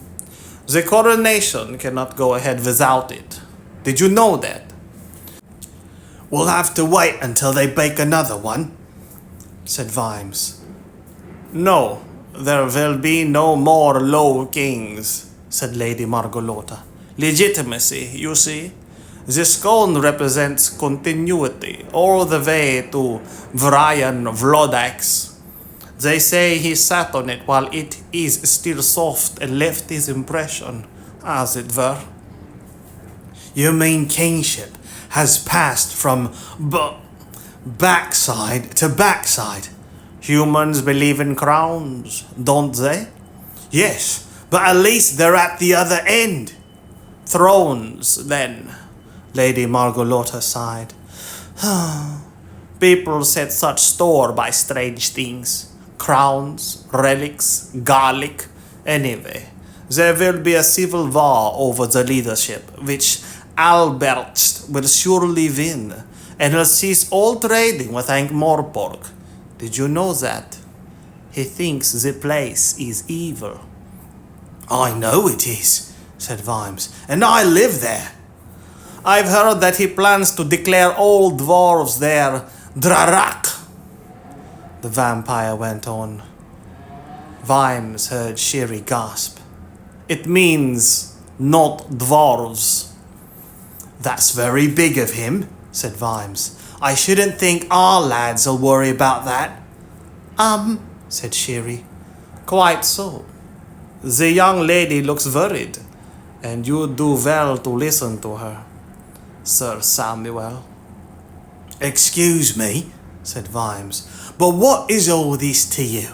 The coronation cannot go ahead without it. Did you know that? We'll have to wait until they bake another one, said Vimes. No, there will be no more Low Kings, said Lady Margolotta. Legitimacy, you see. The scone represents continuity all the way to Brian Bloodaxe. They say he sat on it while it is still soft and left his impression, as it were. You mean kingship has passed from backside to backside? Humans believe in crowns, don't they? Yes, but at least they're at the other end. Thrones, then, Lady Margolotta sighed. People set such store by strange things. Crowns, relics, garlic. Anyway, there will be a civil war over the leadership, which Albert will surely win, and he'll cease all trading with Ankh-Morpork. Did you know that? He thinks the place is evil. I know it is, said Vimes, and I live there. I've heard that he plans to declare all dwarves there Drarak. The vampire went on. Vimes heard Sherry gasp. It means not dwarves. That's very big of him, said Vimes. I shouldn't think our lads'll worry about that. Said Sherry. Quite so. The young lady looks worried, and you'd do well to listen to her, Sir Samuel. Excuse me, said Vimes, but what is all this to you?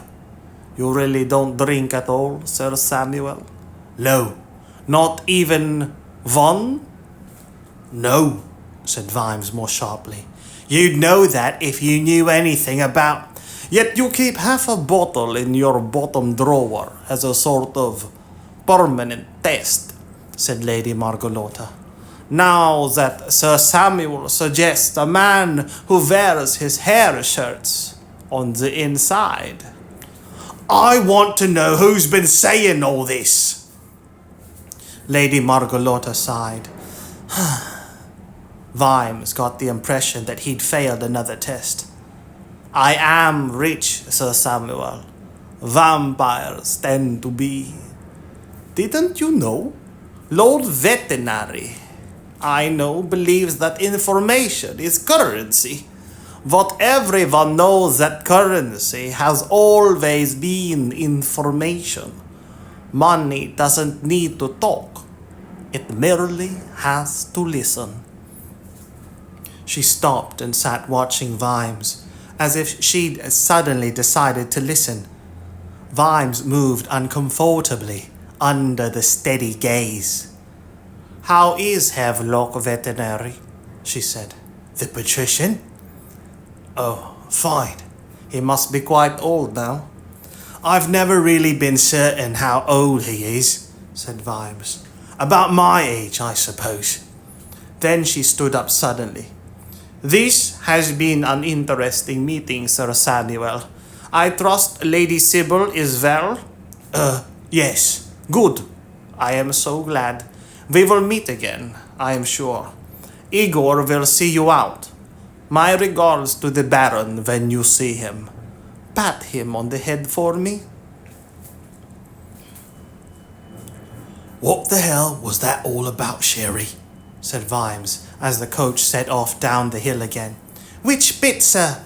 You really don't drink at all, Sir Samuel? No, not even one? No, said Vimes more sharply. You'd know that if you knew anything about... Yet you keep half a bottle in your bottom drawer as a sort of permanent test, said Lady Margolotta. Now that Sir Samuel suggests a man who wears his hair shirts on the inside. I want to know who's been saying all this. Lady Margolotta sighed. Vimes got the impression that he'd failed another test. I am rich, Sir Samuel. Vampires tend to be. Didn't you know? Lord Veterinary, I know, believes that information is currency. But everyone knows that currency has always been information. Money doesn't need to talk. It merely has to listen. She stopped and sat watching Vimes, as if she'd suddenly decided to listen. Vimes moved uncomfortably under the steady gaze. "How is Havelock Veterinary?" she said. "The patrician?" "Oh, fine. He must be quite old now." "I've never really been certain how old he is," said Vimes. "About my age, I suppose." Then she stood up suddenly. "This has been an interesting meeting, Sir Samuel. I trust Lady Sybil is well?" Yes. Good. I am so glad. We will meet again, I am sure. Igor will see you out. My regards to the Baron when you see him. Pat him on the head for me." "What the hell was that all about, Sherry?" said Vimes, as the coach set off down the hill again. "Which bit, sir?"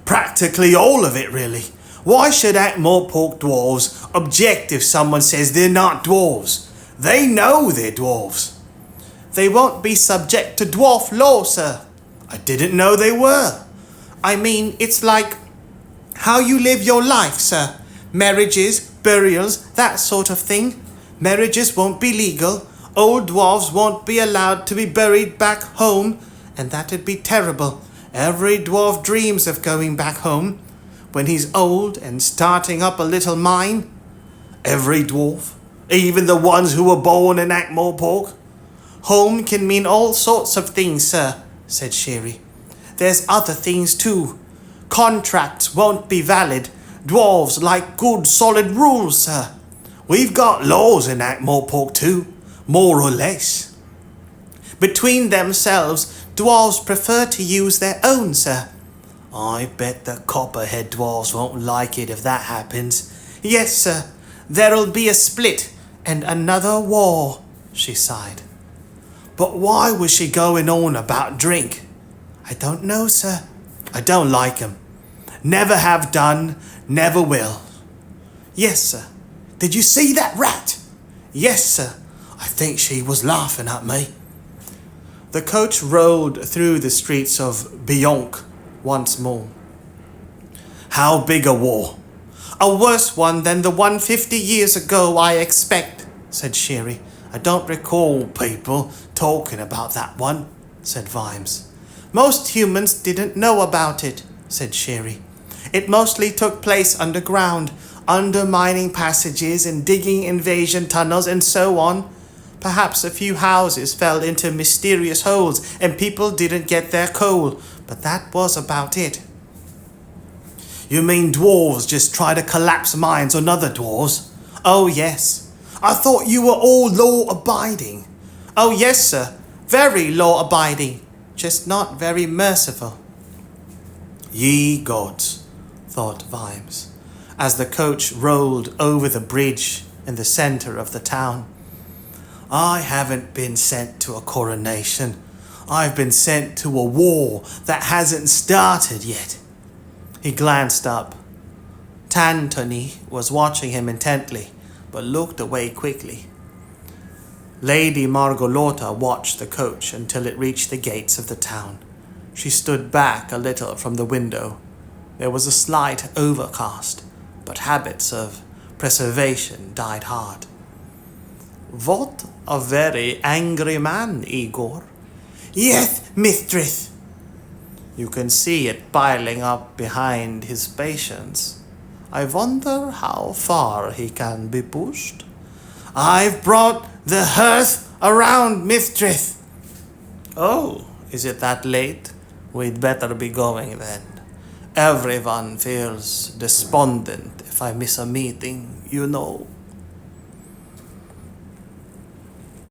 "Practically all of it, really. Why should Ankh-Morpork dwarves object if someone says they're not dwarves? They know they're dwarves." "They won't be subject to dwarf law, sir." "I didn't know they were." "I mean, it's like how you live your life, sir. Marriages, burials, that sort of thing. Marriages won't be legal. Old dwarves won't be allowed to be buried back home, and that'd be terrible. Every dwarf dreams of going back home when he's old and starting up a little mine." "Every dwarf? Even the ones who were born in Ankh-Morpork?" "Home can mean all sorts of things, sir," said Sherry. "There's other things too. Contracts won't be valid. Dwarves like good solid rules, sir." "We've got laws in Ankh-Morpork too, more or less." "Between themselves, dwarves prefer to use their own, sir." "I bet the copperhead dwarves won't like it if that happens." "Yes, sir. There'll be a split and another war," she sighed. "But why was she going on about drink?" "I don't know, sir." "I don't like 'em. Never have done, never will." "Yes, sir." "Did you see that rat?" "Yes, sir." "I think she was laughing at me." The coach rolled through the streets of Beyonk once more. "How big a war?" "A worse one than the one 50 years ago, I expect," said Sherry. "I don't recall people talking about that one," said Vimes. "Most humans didn't know about it," said Sherry. "It mostly took place underground, undermining passages and digging invasion tunnels and so on. Perhaps a few houses fell into mysterious holes and people didn't get their coal, but that was about it." "You mean dwarves just try to collapse mines on other dwarves?" "Oh, yes." "I thought you were all law-abiding." "Oh, yes, sir. Very law-abiding. Just not very merciful." "Ye gods," thought Vimes, as the coach rolled over the bridge in the center of the town. "I haven't been sent to a coronation. I've been sent to a war that hasn't started yet." He glanced up. Tantony was watching him intently, but looked away quickly. Lady Margolotta watched the coach until it reached the gates of the town. She stood back a little from the window. There was a slight overcast, but habits of preservation died hard. "What a very angry man, Igor." "Yes, mistress." "You can see it piling up behind his patience. I wonder how far he can be pushed." "I've brought the hearth around, mistress." "Oh, is it that late? We'd better be going then. Everyone feels despondent if I miss a meeting, you know."